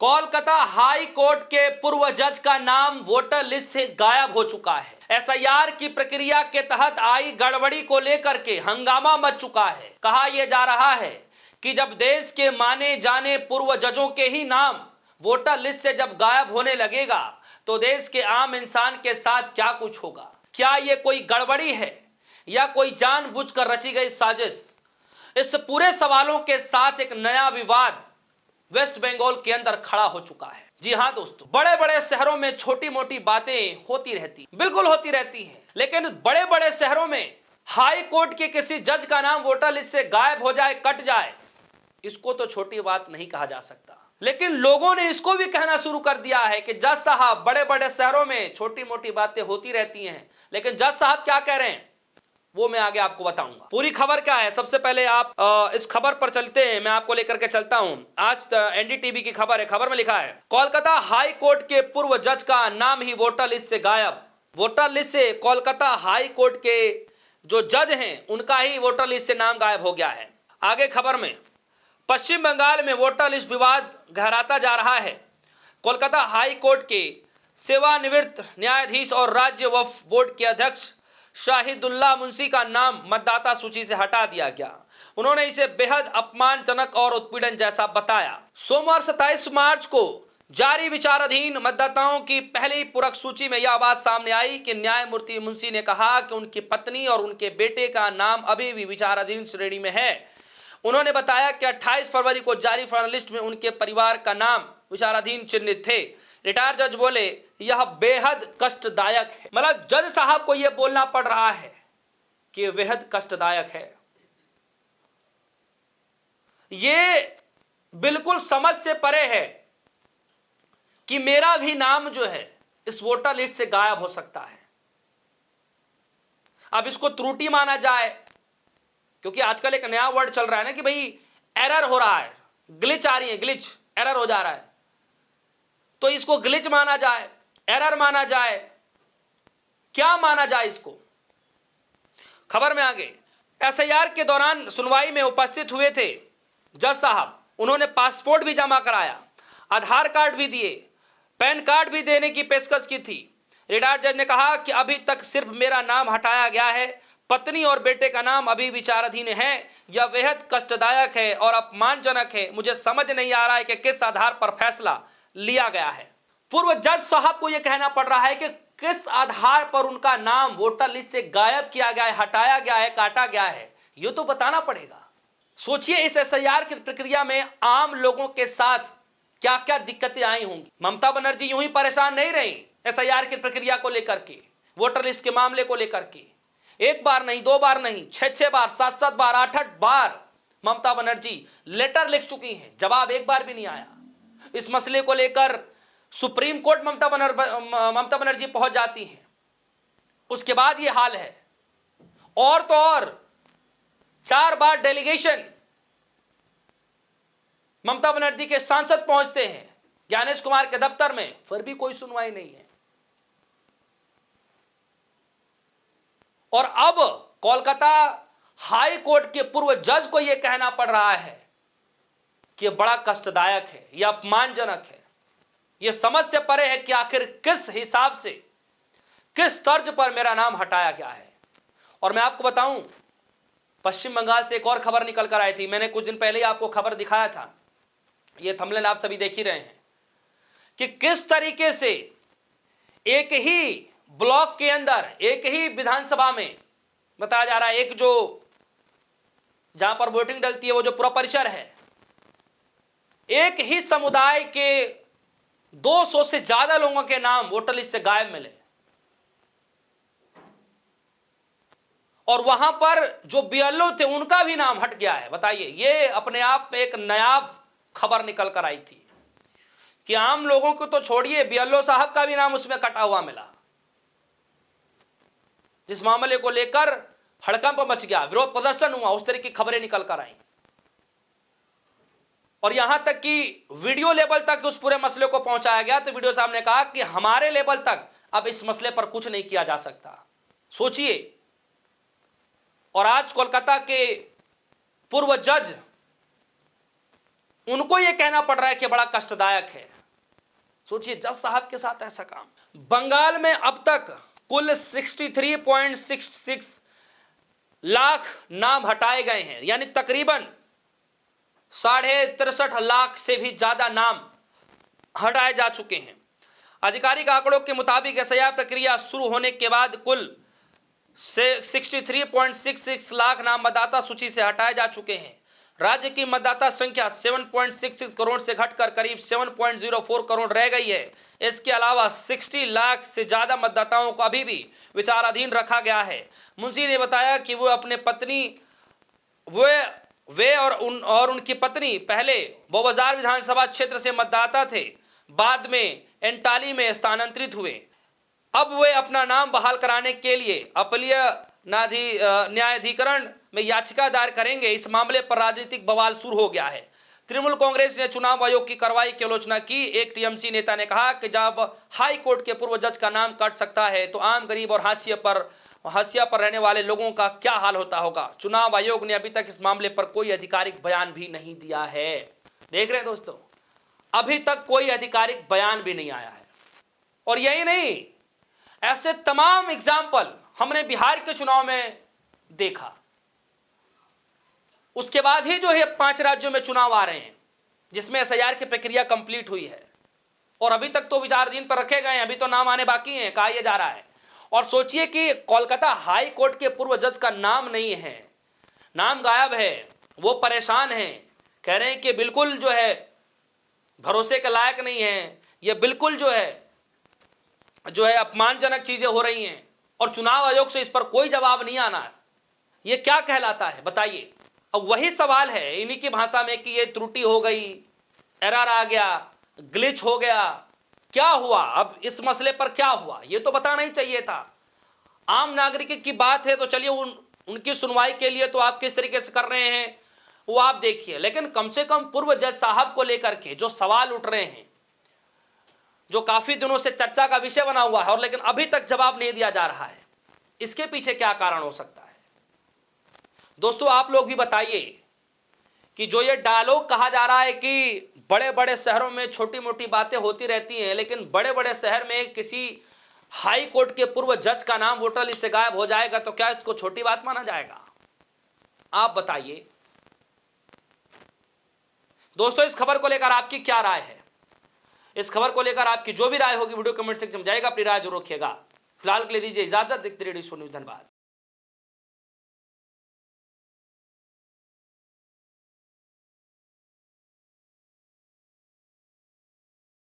Kolkata high court के पूर्व जज का नाम वोटर लिस्ट से गायब हो चुका है। एसआईआर की प्रक्रिया के तहत आई गड़बड़ी को लेकर के हंगामा मच चुका है। कहा यह जा रहा है कि जब देश के माने जाने पूर्व जजों के ही नाम वोटर लिस्ट से जब गायब होने लगेगा तो देश के आम इंसान के साथ क्या कुछ होगा। क्या यह कोई गड़बड़ी है या कोई जानबूझकर रची गई साजिश। इस पूरे सवालों के साथ एक नया विवाद वेस्ट बंगाल के अंदर खड़ा हो चुका है। जी हां दोस्तों, बड़े बड़े शहरों में छोटी मोटी बातें होती रहती, बिल्कुल होती रहती हैं, लेकिन बड़े बड़े शहरों में हाई कोर्ट के किसी जज का नाम वोटर लिस्ट से गायब हो जाए, कट जाए, इसको तो छोटी बात नहीं कहा जा सकता। लेकिन लोगों ने इसको भी कहना शुरू कर दिया है कि जज साहब, बड़े बड़े शहरों में छोटी मोटी बातें होती रहती हैं, लेकिन जज साहब क्या कह रहे हैं वो मैं आगे आपको बताऊंगा। पूरी खबर क्या है, सबसे पहले आप इस खबर पर चलते हैं, मैं आपको लेकर के चलता हूं। आज एनडीटीवी की खबर है। खबर में लिखा है कोलकाता हाई कोर्ट के पूर्व जज का नाम ही वोटर लिस्ट से गायब। वोटर लिस्ट से कोलकाता हाई कोर्ट के जो जज हैं उनका ही वोटर लिस्ट से नाम गायब हो गया है। आगे खबर में, पश्चिम बंगाल में वोटर लिस्ट विवाद गहराता जा रहा है। कोलकाता हाई कोर्ट के सेवानिवृत्त न्यायाधीश और राज्य वक्फ बोर्ड के अध्यक्ष शाहिदुल्लाह मुंशी का नाम मतदाता सूची से हटा दिया गया। उन्होंने इसे बेहद अपमानजनक और उत्पीड़न जैसा बताया। सोमवार 27 मार्च को जारी विचाराधीन मतदाताओं की पहली पूरक सूची में यह बात सामने आई कि न्यायमूर्ति मुंशी ने कहा कि उनकी पत्नी और उनके बेटे का नाम अभी भी विचाराधीन श्रेणी में है। उन्होंने बताया कि 28 फरवरी को जारी फर्स्ट लिस्ट में उनके परिवार का नाम विचाराधीन चिन्हित थे। रिटायर्ड जज बोले यह बेहद कष्टदायक है। मतलब जज साहब को यह बोलना पड़ रहा है कि यह बेहद कष्टदायक है। यह बिल्कुल समझ से परे है कि मेरा भी नाम जो है इस वोटर लिस्ट से गायब हो सकता है। अब इसको त्रुटि माना जाए, क्योंकि आजकल एक नया वर्ड चल रहा है ना कि भाई एरर हो रहा है, ग्लिच आ रही है, ग्लिच, एरर हो जा रहा है, तो इसको ग्लिच माना जाए, एरर माना जाए, क्या माना जाए इसको। खबर में आगे, एसआईआर के दौरान सुनवाई में उपस्थित हुए थे जज साहब। उन्होंने पासपोर्ट भी जमा कराया, आधार कार्ड भी दिए, पैन कार्ड भी देने की पेशकश की थी। रिटायर्ड जज ने कहा कि अभी तक सिर्फ मेरा नाम हटाया गया है, पत्नी और बेटे का नाम अभी विचाराधीन है। यह बेहद कष्टदायक है और अपमानजनक है। मुझे समझ नहीं आ रहा है कि किस आधार पर फैसला लिया गया है। पूर्व जज साहब को यह कहना पड़ रहा है कि किस आधार पर उनका नाम वोटर लिस्ट से गायब किया गया है, हटाया गया है, काटा गया है, यह तो बताना पड़ेगा। सोचिए इस एसआईआर की प्रक्रिया में आम लोगों के साथ क्या क्या दिक्कतें आई होंगी। ममता बनर्जी यूं ही परेशान नहीं रही एसआईआर की प्रक्रिया को लेकर के, वोटर लिस्ट के मामले को लेकर के। एक बार नहीं, दो बार नहीं, 6 बार, 7 बार, 8 बार ममता बनर्जी लेटर लिख चुकी हैं, जवाब एक बार भी नहीं आया। इस मसले को लेकर सुप्रीम कोर्ट ममता बनर्जी पहुंच जाती हैं, उसके बाद यह हाल है। और तो और 4 बार डेलीगेशन ममता बनर्जी के सांसद पहुंचते हैं ज्ञानेश कुमार के दफ्तर में, फिर भी कोई सुनवाई नहीं है। और अब कोलकाता हाई कोर्ट के पूर्व जज को यह कहना पड़ रहा है कि यह बड़ा कष्टदायक है, यह अपमानजनक है, यह समझ से परे है कि आखिर किस हिसाब से, किस तर्ज पर मेरा नाम हटाया गया है। और मैं आपको बताऊं, पश्चिम बंगाल से एक और खबर निकल कर आई थी। मैंने कुछ दिन पहले ही आपको खबर दिखाया था, यह थंबनेल आप सभी देख ही रहे हैं कि किस तरीके से एक ही ब्लॉक के अंदर, एक ही विधानसभा में बताया जा रहा है, एक जो जहां पर वोटिंग डलती है वो जो पूरा परिसर है, एक ही समुदाय के 200 से ज्यादा लोगों के नाम वोटर लिस्ट से गायब मिले। और वहां पर जो बीएलओ थे उनका भी नाम हट गया है। बताइए, ये अपने आप में एक नायाब खबर निकल कर आई थी कि आम लोगों को तो छोड़िए, बीएलओ साहब का भी नाम उसमें कटा हुआ मिला, जिस मामले को लेकर हड़कंप मच गया, विरोध प्रदर्शन हुआ, उस तरह की खबरें निकल कर आई। और यहां तक कि वीडियो लेवल तक उस पूरे मसले को पहुंचाया गया। तो वीडियो साहब ने कहा कि हमारे लेवल तक अब इस मसले पर कुछ नहीं किया जा सकता। सोचिए, और आज कोलकाता के पूर्व जज उनको यह कहना पड़ रहा है कि बड़ा कष्टदायक है। सोचिए, जज साहब के साथ ऐसा काम। बंगाल में अब तक कुल 63.66 लाख नाम हटाए गए हैं, यानी तकरीबन 63.5 लाख से भी ज्यादा नाम हटाए जा चुके हैं। आधिकारिक आंकड़ों के मुताबिक एसआईआर प्रक्रिया शुरू होने के बाद कुल 63.66 लाख नाम मतदाता सूची से हटाए जा चुके हैं। राज्य की मतदाता संख्या 7.66 करोड़ से घटकर करीब 7.04 करोड़ रह गई है। इसके अलावा 60 लाख से ज्यादा मतदाताओं को अभी भी विचाराधीन रखा गया है। मुंशी ने बताया कि वो अपने पत्नी वे और उनकी पत्नी पहले बौबाजार विधानसभा क्षेत्र से मतदाता थे, बाद में एंटाली में स्थानांतरित हुए। अब वे अपना नाम बहाल कराने के लिए अपीलीय न्यायाधिकरण में याचिका दायर करेंगे। इस मामले पर राजनीतिक बवाल शुरू हो गया है। तृणमूल कांग्रेस ने चुनाव आयोग की कार्रवाई की आलोचना की। एक टीएमसी नेता ने कहा कि जब हाई कोर्ट के पूर्व जज का नाम कट सकता है तो आम गरीब और हाशिया पर रहने वाले लोगों का क्या हाल होता होगा। चुनाव आयोग ने अभी तक इस मामले पर कोई आधिकारिक बयान भी नहीं दिया है। देख रहे हैं दोस्तों, अभी तक कोई आधिकारिक बयान भी नहीं आया है। और यही नहीं, ऐसे तमाम एग्जाम्पल हमने बिहार के चुनाव में देखा। उसके बाद ही जो है 5 राज्यों में चुनाव आ रहे हैं जिसमें एसआईआर की प्रक्रिया कंप्लीट हुई है, और अभी तक तो विचाराधीन पर रखे गए हैं, अभी तो नाम आने बाकी हैं, कहा यह जा रहा है। और सोचिए कि कोलकाता हाई कोर्ट के पूर्व जज का नाम नहीं है, नाम गायब है। वो परेशान हैं, कह रहे हैं कि बिल्कुल जो है भरोसे के लायक नहीं है, ये बिल्कुल जो है अपमानजनक चीजें हो रही हैं, और चुनाव आयोग से इस पर कोई जवाब नहीं आना है। ये क्या कहलाता है बताइए। अब वही सवाल है इन्हीं की भाषा में कि ये त्रुटि हो गई, एरर आ गया, ग्लिच हो गया, क्या हुआ, अब इस मसले पर क्या हुआ, ये तो बताना ही चाहिए था। आम नागरिक की बात है तो चलिए उनकी सुनवाई के लिए तो आप किस तरीके से कर रहे हैं वो आप देखिए, लेकिन कम से कम पूर्व जज साहब को लेकर के जो सवाल उठ रहे हैं, जो काफी दिनों से चर्चा का विषय बना हुआ है और लेकिन अभी तक जवाब नहीं दिया जा रहा है, इसके पीछे क्या कारण हो सकता है। दोस्तों आप लोग भी बताइए कि जो ये डायलॉग कहा जा रहा है कि बड़े बड़े शहरों में छोटी मोटी बातें होती रहती हैं, लेकिन बड़े बड़े शहर में किसी हाई कोर्ट के पूर्व जज का नाम वोटर लिस्ट से गायब हो जाएगा तो क्या इसको छोटी बात माना जाएगा? आप बताइए दोस्तों। इस खबर को लेकर आपकी क्या राय है? इस खबर को लेकर आपकी जो भी राय होगी वीडियो कमेंट सेक्शन में जाएगा, अपनी राय जरूर रखिएगा। फिलहाल के लिए दीजिए इजाजत। देखते रहिए न्यूज़। धन्यवाद।